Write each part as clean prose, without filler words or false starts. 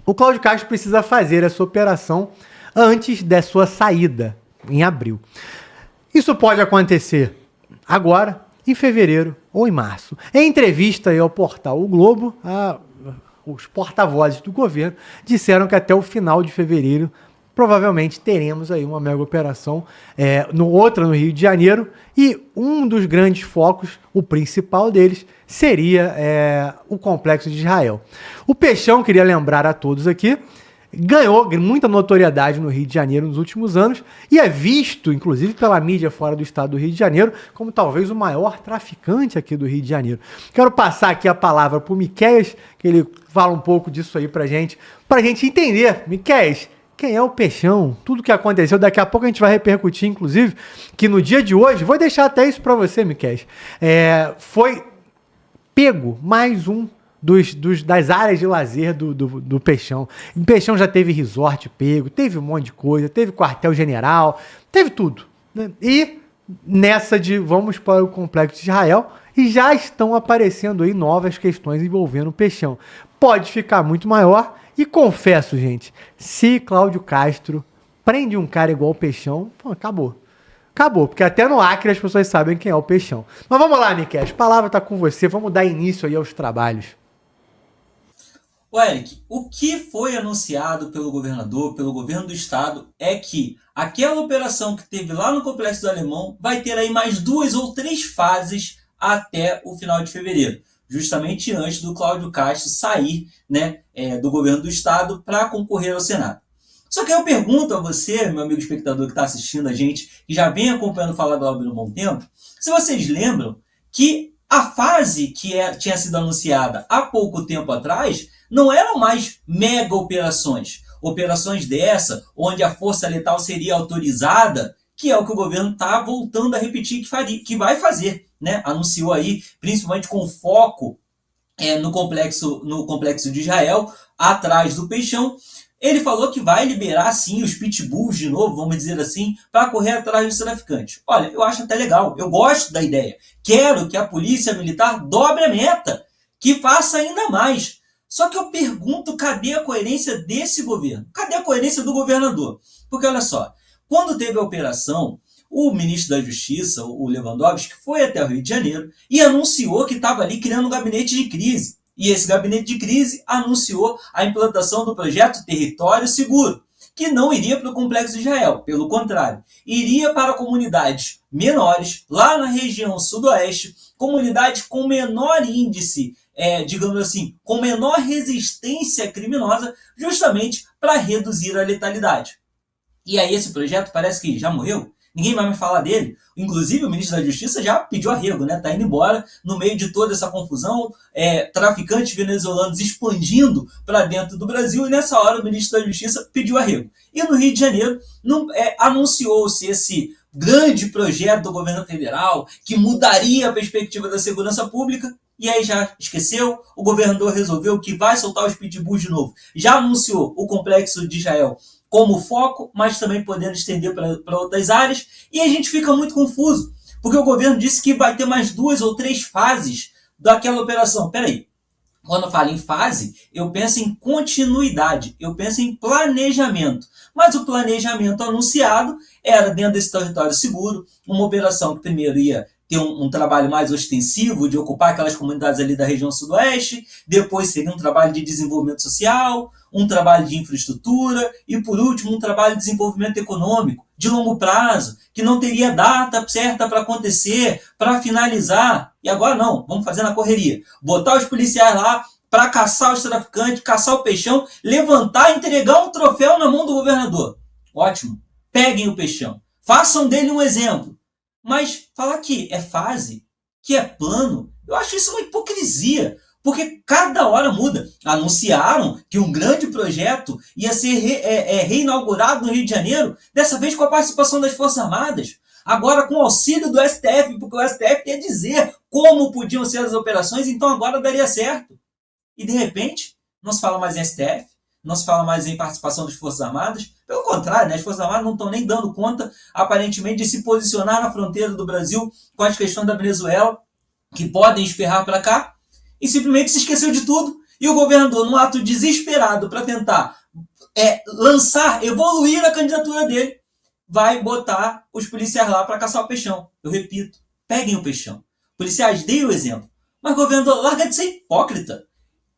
O Cláudio Castro precisa fazer essa operação antes da sua saída, em abril. Isso pode acontecer agora, em fevereiro ou em março. Em entrevista aí ao portal O Globo, os porta-vozes do governo disseram que até o final de fevereiro provavelmente teremos aí uma mega operação, outra no Rio de Janeiro, e um dos grandes focos, o principal deles, seria o Complexo de Israel. O Peixão, queria lembrar a todos aqui, ganhou muita notoriedade no Rio de Janeiro nos últimos anos e é visto, inclusive pela mídia fora do estado do Rio de Janeiro, como talvez o maior traficante aqui do Rio de Janeiro. Quero passar aqui a palavra para o Miquéias, que ele fala um pouco disso aí pra gente entender. Miquéias, quem é o Peixão? Tudo que aconteceu, daqui a pouco a gente vai repercutir, inclusive, que no dia de hoje, vou deixar até isso para você, Miquéias, foi pego mais um das áreas de lazer do Peixão. O Peixão já teve resort pego, teve um monte de coisa, teve quartel-general, teve tudo, né? E nessa de vamos para o Complexo de Israel, e já estão aparecendo aí novas questões envolvendo o Peixão. Pode ficar muito maior, e confesso, gente, se Cláudio Castro prende um cara igual o Peixão, pô, acabou. Acabou, porque até no Acre as pessoas sabem quem é o Peixão. Mas vamos lá, Miquel, a palavra está com você, vamos dar início aí aos trabalhos. Ô Eric, o que foi anunciado pelo governador, pelo governo do estado, é que aquela operação que teve lá no Complexo do Alemão vai ter aí mais 2 ou 3 fases até o final de fevereiro, justamente antes do Cláudio Castro sair, né, do governo do estado para concorrer ao Senado. Só que eu pergunto a você, meu amigo espectador que está assistindo a gente, que já vem acompanhando o Fala Glauber há um bom tempo, se vocês lembram que a fase que tinha sido anunciada há pouco tempo atrás não eram mais mega operações. Operações dessa, onde a força letal seria autorizada, que é o que o governo está voltando a repetir que vai fazer, né? Anunciou aí, principalmente com foco no complexo de Israel, atrás do Peixão. Ele falou que vai liberar, sim, os pitbulls de novo, vamos dizer assim, para correr atrás dos traficantes. Olha, eu acho até legal, eu gosto da ideia. Quero que a polícia militar dobre a meta, que faça ainda mais. Só que eu pergunto, cadê a coerência desse governo? Cadê a coerência do governador? Porque, olha só, quando teve a operação, o ministro da Justiça, o Lewandowski, foi até o Rio de Janeiro e anunciou que estava ali criando um gabinete de crise. E esse gabinete de crise anunciou a implantação do projeto Território Seguro, que não iria para o Complexo de Israel, pelo contrário, iria para comunidades menores, lá na região sudoeste, comunidades com menor índice, digamos assim, com menor resistência criminosa, justamente para reduzir a letalidade. E aí esse projeto parece que já morreu, ninguém vai me falar dele. Inclusive o ministro da Justiça já pediu arrego, né? Tá indo embora no meio de toda essa confusão, traficantes venezuelanos expandindo para dentro do Brasil, e nessa hora o ministro da Justiça pediu arrego. E no Rio de Janeiro anunciou-se esse grande projeto do governo federal que mudaria a perspectiva da segurança pública, e aí já esqueceu, o governador resolveu que vai soltar os pitbulls de novo. Já anunciou o Complexo de Israel como foco, mas também podendo estender para outras áreas, e a gente fica muito confuso, porque o governo disse que vai ter mais 2 ou 3 fases daquela operação. Peraí, quando eu falo em fase, eu penso em continuidade, eu penso em planejamento, mas o planejamento anunciado era dentro desse território seguro, uma operação que primeiro ia ter um trabalho mais ostensivo de ocupar aquelas comunidades ali da região sudoeste, depois seria um trabalho de desenvolvimento social, um trabalho de infraestrutura e, por último, um trabalho de desenvolvimento econômico de longo prazo, que não teria data certa para acontecer, para finalizar. E agora não, vamos fazer na correria. Botar os policiais lá para caçar os traficantes, caçar o Peixão, levantar e entregar um troféu na mão do governador. Ótimo, peguem o Peixão, façam dele um exemplo. Mas falar que é fase, que é plano, eu acho isso uma hipocrisia, porque cada hora muda. Anunciaram que um grande projeto ia ser reinaugurado no Rio de Janeiro, dessa vez com a participação das Forças Armadas, agora com o auxílio do STF, porque o STF ia dizer como podiam ser as operações, então agora daria certo. E de repente, não se fala mais em STF, não se fala mais em participação das Forças Armadas. Pelo contrário, né? As Forças Armadas não estão nem dando conta, aparentemente, de se posicionar na fronteira do Brasil com as questões da Venezuela, que podem esperrar para cá, e simplesmente se esqueceu de tudo E o governador, num ato desesperado para tentar evoluir a candidatura dele, vai botar os policiais lá para caçar o peixão. Eu repito, peguem o peixão. Policiais, deem o exemplo. Mas, governador, larga de ser hipócrita.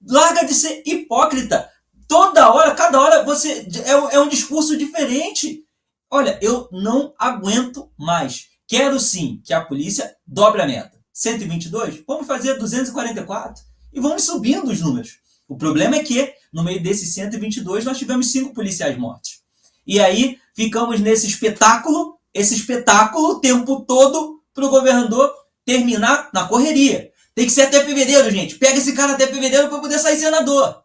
Larga de ser hipócrita. Toda hora, cada hora, você é um discurso diferente. Olha, eu não aguento mais. Quero sim que a polícia dobre a meta. 122? Vamos fazer 244. E vamos subindo os números. O problema é que, no meio desses 122, nós tivemos 5 policiais mortos. E aí, ficamos nesse espetáculo, o tempo todo, para o governador terminar na correria. Tem que ser até fevereiro, gente. Pega esse cara até fevereiro para poder sair senador.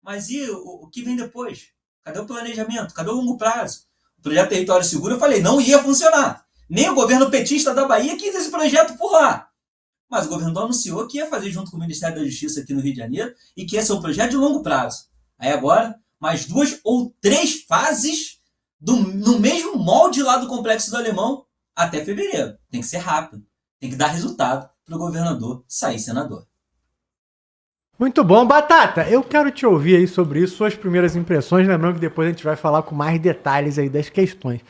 Mas e o que vem depois? Cadê o planejamento? Cadê o longo prazo? O projeto Território Seguro, eu falei, não ia funcionar. Nem o governo petista da Bahia quis esse projeto por lá. Mas o governador anunciou que ia fazer junto com o Ministério da Justiça aqui no Rio de Janeiro e que ia ser um projeto de longo prazo. Aí agora, mais 2 ou 3 fases no mesmo molde lá do Complexo do Alemão até fevereiro. Tem que ser rápido. Tem que dar resultado para o governador sair senador. Muito bom. Batata, eu quero te ouvir aí sobre isso, suas primeiras impressões, lembrando que depois a gente vai falar com mais detalhes aí das questões.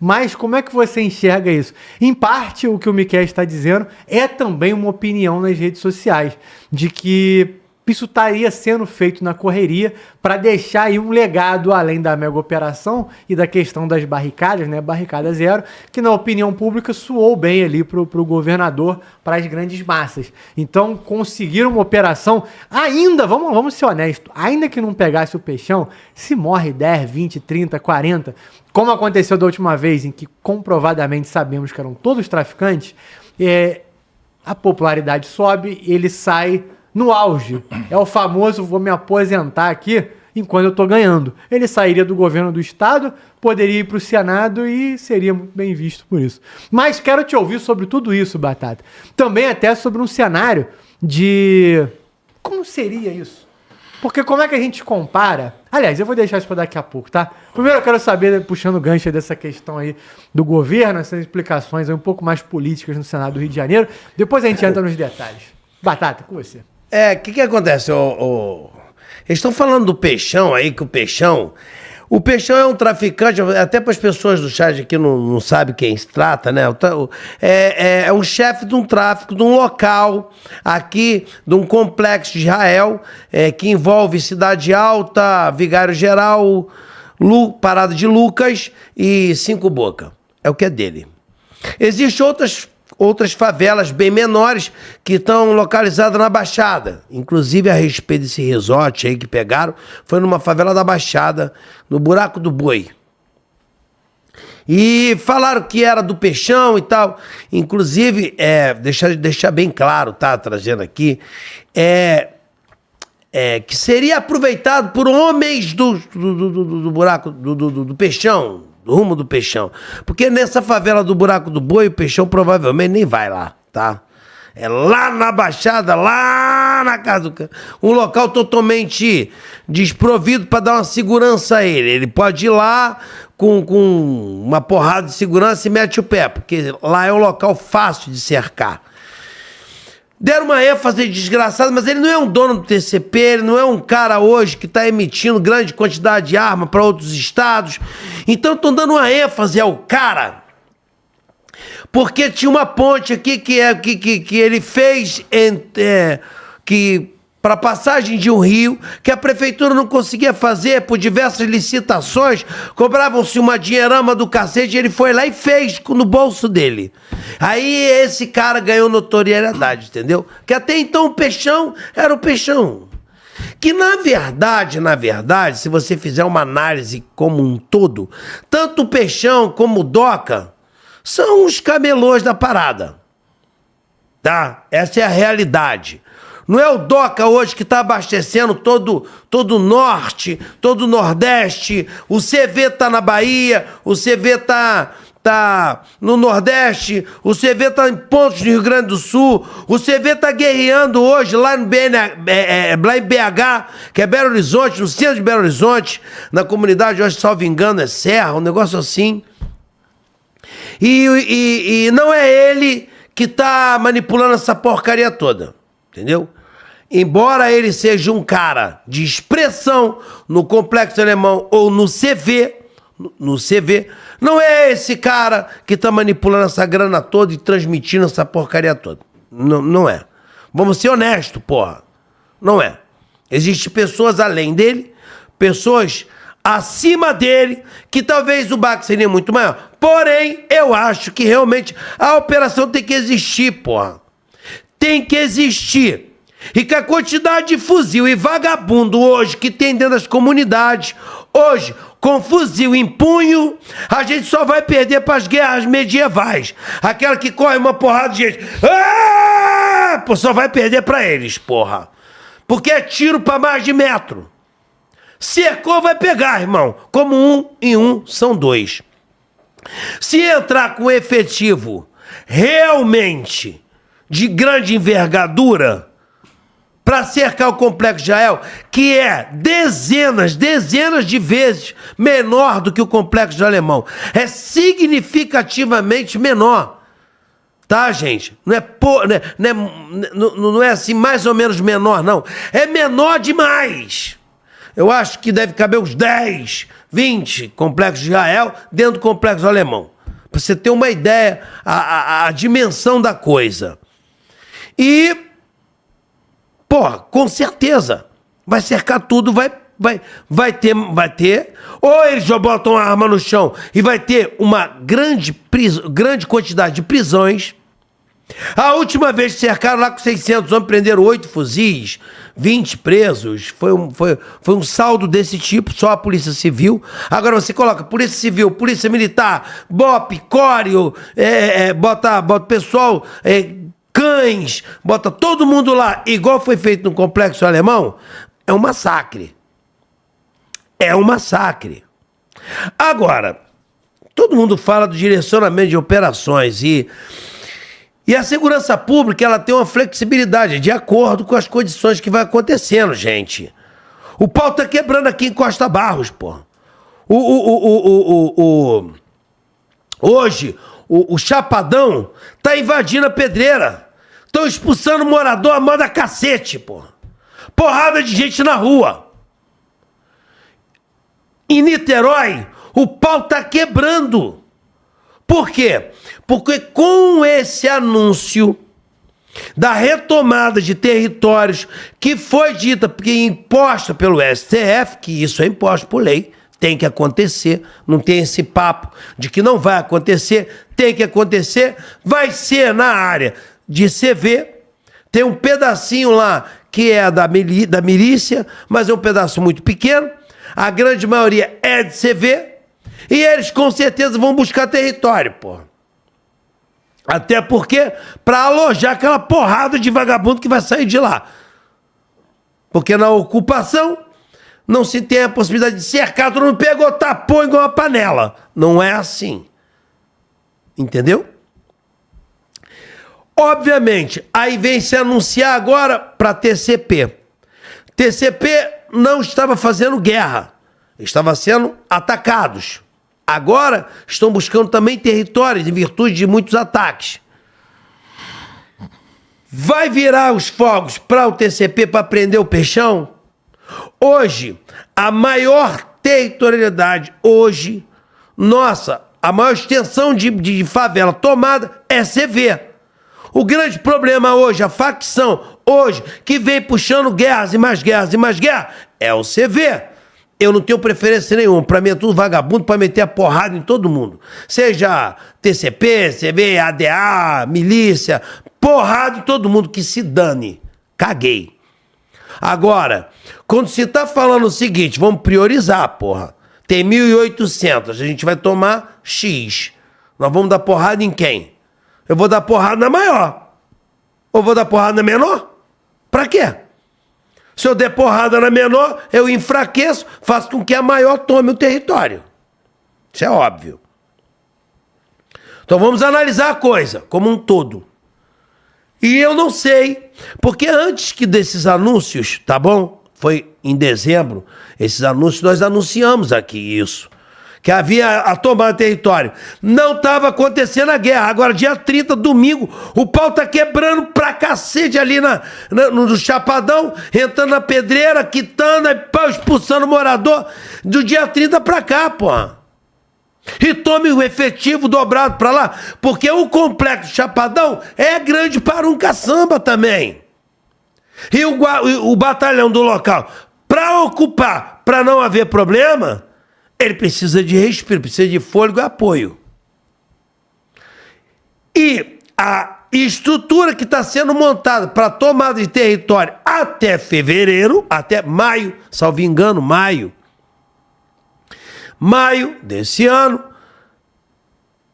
Mas como é que você enxerga isso? Em parte, o que o Miquel está dizendo é também uma opinião nas redes sociais, de que isso estaria sendo feito na correria para deixar aí um legado além da mega operação e da questão das barricadas, né? Barricada zero, que na opinião pública soou bem ali pro governador, para as grandes massas. Então conseguiram uma operação, ainda, vamos ser honestos, ainda que não pegasse o peixão, se morre 10, 20, 30, 40, como aconteceu da última vez, em que comprovadamente sabemos que eram todos traficantes, a popularidade sobe, ele sai no auge. É o famoso, vou me aposentar aqui enquanto eu tô ganhando. Ele sairia do governo do estado, poderia ir pro Senado e seria muito bem visto por isso. Mas quero te ouvir sobre tudo isso, Batata. Também até sobre um cenário de... Como seria isso? Porque como é que a gente compara... Aliás, eu vou deixar isso para daqui a pouco, tá? Primeiro eu quero saber, puxando o gancho dessa questão aí do governo, essas explicações aí um pouco mais políticas no Senado do Rio de Janeiro. Depois a gente entra nos detalhes. Batata, com você. O que acontece? Eles estão falando do Peixão aí, que o Peixão é um traficante, até para as pessoas do chat aqui não sabem quem se trata, né? É um chefe de um tráfico, de um local aqui, de um complexo de Israel, que envolve Cidade Alta, Vigário Geral, Parada de Lucas e Cinco Boca. É o que é dele. Existem outras favelas bem menores que estão localizadas na Baixada. Inclusive, a respeito desse resort aí que pegaram, foi numa favela da Baixada, no Buraco do Boi. E falaram que era do Peixão e tal. Inclusive, deixar bem claro, tá? Trazendo aqui, que seria aproveitado por homens do Buraco do Peixão, do rumo do Peixão. Porque nessa favela do Buraco do Boi, o Peixão provavelmente nem vai lá, tá? É lá na Baixada, lá na casa do... Um local totalmente desprovido para dar uma segurança a ele. Ele pode ir lá com uma porrada de segurança e mete o pé, porque lá é um local fácil de cercar. Deram uma ênfase desgraçada, mas ele não é um dono do TCP, ele não é um cara hoje que está emitindo grande quantidade de arma para outros estados. Então estão dando uma ênfase ao cara, porque tinha uma ponte aqui que ele fez para passagem de um rio, que a prefeitura não conseguia fazer por diversas licitações, cobravam-se uma dinheirama do cacete, e ele foi lá e fez no bolso dele. Aí esse cara ganhou notoriedade, entendeu? Que até então o Peixão era o Peixão. Que na verdade, se você fizer uma análise como um todo, tanto o Peixão como o Doca são os camelôs da parada. Tá? Essa é a realidade. Não é o Doca hoje que está abastecendo todo o norte, todo o nordeste. O CV tá na Bahia, o CV tá no nordeste, o CV tá em Pontos do Rio Grande do Sul, o CV tá guerreando hoje lá em BH, que é Belo Horizonte, no centro de Belo Horizonte, na comunidade, hoje, salvo engano, é Serra, um negócio assim. E não é ele que tá manipulando essa porcaria toda. Entendeu? embora ele seja um cara de expressão no Complexo Alemão ou no CV, não é esse cara que tá manipulando essa grana toda e transmitindo essa porcaria toda. Não é. Vamos ser honestos, porra. Não é. Existem pessoas além dele, pessoas acima dele, que talvez o baque seria muito maior. Porém, eu acho que realmente a operação tem que existir, porra. Tem que existir. E que a quantidade de fuzil e vagabundo hoje que tem dentro das comunidades, hoje, com fuzil em punho, a gente só vai perder para as guerras medievais. Aquela que corre uma porrada de gente. Ah! Pô, só vai perder para eles, porra. Porque é tiro para mais de metro. Cercou, vai pegar, irmão. Como 1 e 1 são 2. Se entrar com efetivo realmente de grande envergadura para cercar o Complexo de Israel, que é dezenas de vezes menor do que o Complexo de Alemão, é significativamente menor. Tá, gente? Não é assim mais ou menos menor, não. É menor demais. Eu acho que deve caber uns 10, 20 complexos de Israel dentro do Complexo Alemão. Pra você ter uma ideia, a dimensão da coisa. E, porra, com certeza, vai cercar tudo, vai ter, ou eles já botam a arma no chão e vai ter uma grande quantidade de prisões. A última vez que cercaram lá com 600 homens, prenderam 8 fuzis, 20 presos, foi um saldo desse tipo, só a Polícia Civil. Agora você coloca Polícia Civil, Polícia Militar, BOP, Córeo, bota pessoal, cães, bota todo mundo lá, igual foi feito no Complexo Alemão, é um massacre. É um massacre. Agora, todo mundo fala do direcionamento de operações e a segurança pública, ela tem uma flexibilidade de acordo com as condições que vai acontecendo, gente. O pau tá quebrando aqui em Costa Barros, pô. Hoje, o Chapadão tá invadindo a Pedreira. Estão expulsando morador a manda cacete, pô. Porrada de gente na rua. Em Niterói, o pau tá quebrando. Por quê? Porque com esse anúncio da retomada de territórios que foi dita, porque imposta pelo STF, que isso é imposto por lei, tem que acontecer, não tem esse papo de que não vai acontecer, tem que acontecer, vai ser na área de CV, tem um pedacinho lá que é da milícia, mas é um pedaço muito pequeno, a grande maioria é de CV, e eles com certeza vão buscar território, pô. Até porque, para alojar aquela porrada de vagabundo que vai sair de lá. Porque na ocupação, não se tem a possibilidade de cercar, todo mundo pegou, tapou igual uma panela. Não é assim. Entendeu? Obviamente, aí vem se anunciar agora para TCP. TCP não estava fazendo guerra, estava sendo atacados. Agora estão buscando também territórios em virtude de muitos ataques. Vai virar os fogos para o TCP para prender o Peixão? Hoje, a maior territorialidade hoje, a maior extensão de favela tomada é CV. O grande problema hoje, a facção hoje, que vem puxando guerras e mais guerras e mais guerras, é o CV. Eu não tenho preferência nenhuma. Pra mim é tudo vagabundo pra meter a porrada em todo mundo. Seja TCP, CV, ADA, milícia, porrada em todo mundo que se dane. Caguei. Agora, quando se tá falando o seguinte, vamos priorizar, porra. Tem 1.800, a gente vai tomar X. Nós vamos dar porrada em quem? Eu vou dar porrada na maior. Ou vou dar porrada na menor? Pra quê? Se eu der porrada na menor, eu enfraqueço, faço com que a maior tome o território. Isso é óbvio. Então vamos analisar a coisa como um todo. E eu não sei, porque antes que desses anúncios, tá bom? Foi em dezembro, esses anúncios, nós anunciamos aqui isso. que havia a tomada de território. Não estava acontecendo a guerra. Agora, dia 30, domingo, o pau tá quebrando pra cacete ali no Chapadão, entrando na pedreira, quitando, expulsando o morador do dia 30 pra cá, porra. E tome o efetivo dobrado pra lá, porque o complexo Chapadão é grande para um caçamba também. E o batalhão do local, pra ocupar, pra não haver problema, ele precisa de respiro, precisa de fôlego e apoio. E a estrutura que está sendo montada para tomada de território até fevereiro, até maio, salvo engano, maio desse ano,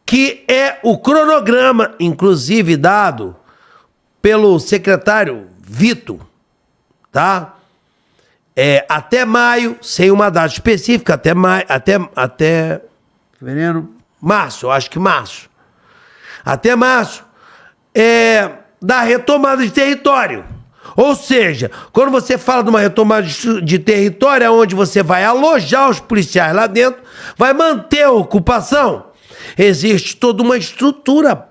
que é o cronograma, inclusive dado pelo secretário Vito, tá? Até maio, sem uma data específica, até maio, até fevereiro, março, eu acho que março. Até março, da retomada de território. Ou seja, quando você fala de uma retomada de território, é onde você vai alojar os policiais lá dentro, vai manter a ocupação, existe toda uma estrutura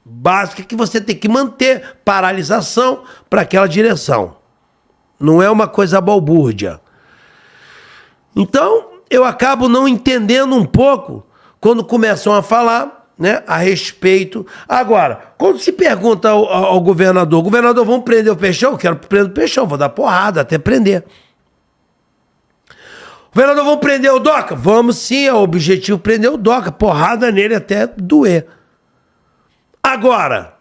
básica que você tem que manter, paralisação para aquela direção. Não é uma coisa balbúrdia. Então, eu acabo não entendendo um pouco quando começam a falar, né, a respeito. Agora, quando se pergunta ao governador, vamos prender o Peixão? Eu quero prender o Peixão, vou dar porrada até prender. Governador, vamos prender o Doca? Vamos sim, é o objetivo prender o Doca, porrada nele até doer. Agora,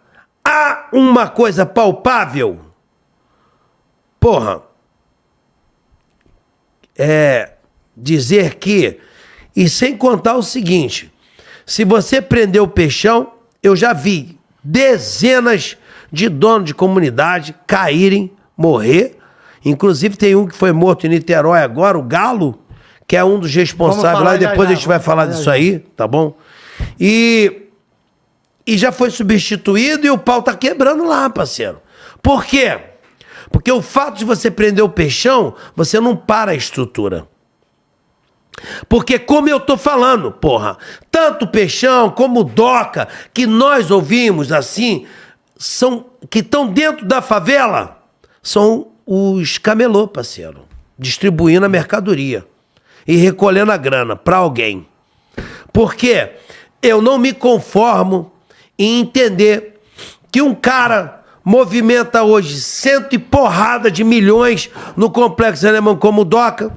há uma coisa palpável. Porra, dizer que, e sem contar o seguinte, se você prender o Peixão, eu já vi dezenas de donos de comunidade caírem, morrer, inclusive tem um que foi morto em Niterói agora, o Galo, que é um dos responsáveis lá, e depois a gente vai falar disso aí, tá bom? E já foi substituído e o pau tá quebrando lá, parceiro. Por quê? Porque o fato de você prender o Peixão, você não para a estrutura. Porque como eu tô falando, porra, tanto o Peixão como o Doca, que nós ouvimos assim, que estão dentro da favela, são os camelô, parceiro, distribuindo a mercadoria e recolhendo a grana para alguém. Porque eu não me conformo em entender que um cara movimenta hoje 100 e porrada de milhões no complexo alemão como o Doca,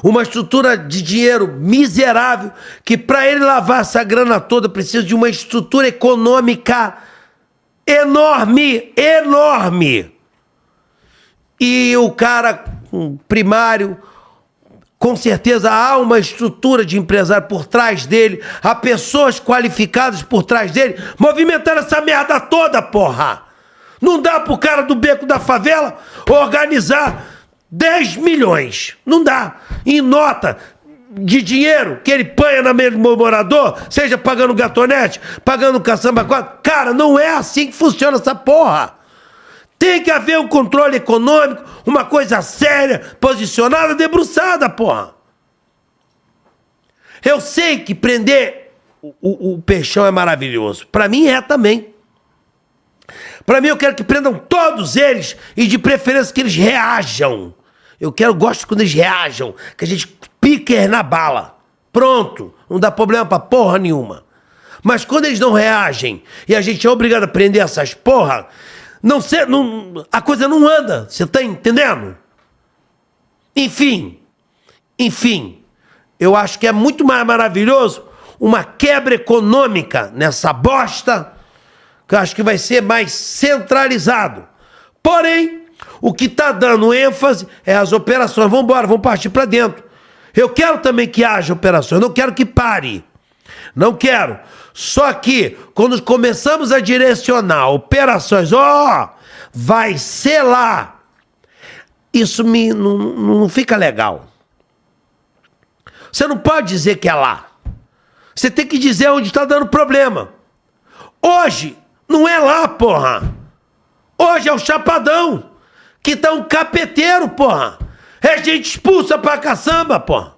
uma estrutura de dinheiro miserável, que para ele lavar essa grana toda precisa de uma estrutura econômica enorme, enorme. E o cara primário, com certeza há uma estrutura de empresário por trás dele, há pessoas qualificadas por trás dele, movimentando essa merda toda, porra. Não dá pro cara do beco da favela organizar 10 milhões. Não dá. Em nota de dinheiro que ele panha na mesa do morador, seja pagando gatonete, pagando caçamba quadro. Cara, não é assim que funciona essa porra. Tem que haver um controle econômico, uma coisa séria, posicionada, debruçada, porra. Eu sei que prender o Peixão é maravilhoso. Pra mim é também. Pra mim eu quero que prendam todos eles e de preferência que eles reajam. Gosto quando eles reajam, que a gente pique na bala. Pronto, não dá problema pra porra nenhuma. Mas quando eles não reagem e a gente é obrigado a prender essas porra, a coisa não anda, você tá entendendo? Enfim, eu acho que é muito mais maravilhoso uma quebra econômica nessa bosta, que eu acho que vai ser mais centralizado. Porém, o que tá dando ênfase é as operações. Vamos embora, vamos partir para dentro. Eu quero também que haja operações, não quero que pare. Não quero. Só que, quando começamos a direcionar operações, vai ser lá. Isso não fica legal. Você não pode dizer que é lá. Você tem que dizer onde está dando problema. Hoje, não é lá, porra. Hoje é o Chapadão, que tá um capeteiro, porra. É gente expulsa pra caçamba, porra.